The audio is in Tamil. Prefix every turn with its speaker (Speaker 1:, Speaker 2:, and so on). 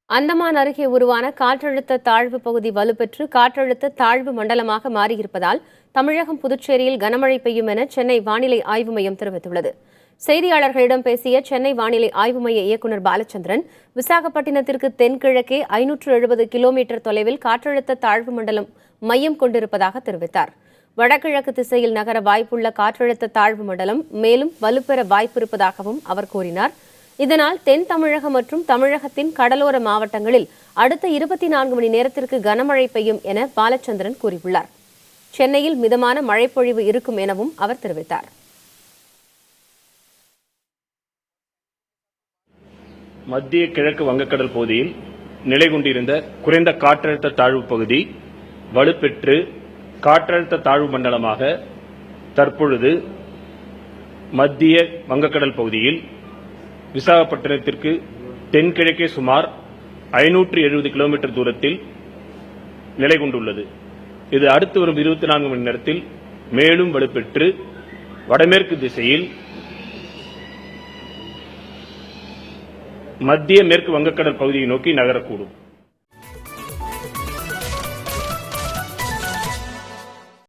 Speaker 1: அந்தமான் அருகே உருவான காற்றழுத்த தாழ்வு பகுதி வலுப்பெற்று காற்றழுத்த தாழ்வு மண்டலமாக மாறியிருப்பதால் தமிழகம் புதுச்சேரியில் கனமழை பெய்யும் என சென்னை வானிலை ஆய்வு மையம் தெரிவித்துள்ளது. செய்தியாளர்களிடம் பேசிய சென்னை வானிலை ஆய்வு மைய இயக்குநர் பாலச்சந்திரன், விசாகப்பட்டினத்திற்கு தென்கிழக்கே 570 கிலோமீட்டர் தொலைவில் காற்றழுத்த தாழ்வு மண்டலம் மையம் கொண்டிருப்பதாக தெரிவித்தார். வடகிழக்கு திசையில் நகர வாய்ப்புள்ள காற்றழுத்த தாழ்வு மண்டலம் மேலும் வலுப்பெற வாய்ப்பிருப்பதாகவும் அவர் கூறினார். இதனால் தென் தமிழகம் மற்றும் தமிழகத்தின் கடலோர மாவட்டங்களில் அடுத்த 24 மணி நேரத்திற்கு கனமழை பெய்யும் என பாலச்சந்திரன் கூறியுள்ளார். சென்னையில் மிதமான மழைப்பொழிவு இருக்கும் எனவும் அவர் தெரிவித்தார்.
Speaker 2: மத்திய கிழக்கு வங்கக்கடல் பகுதியில் நிலை கொண்டிருந்த குறைந்த காற்றழுத்த தாழ்வு பகுதி வலுப்பெற்று காற்றழுத்த தாழ்வு மண்டலமாக தற்பொழுது மத்திய வங்கக்கடல் பகுதியில் விசாகப்பட்டினத்திற்கு தென்கிழக்கே சுமார் 570 கிலோமீட்டர் தூரத்தில் நிலை கொண்டுள்ளது. இது அடுத்து வரும் 24 மணி நேரத்தில் மேலும் வலுப்பெற்று வடமேற்கு திசையில் மத்திய மேற்கு வங்கக்கடல் பகுதியை நோக்கி நகரக்கூடும்.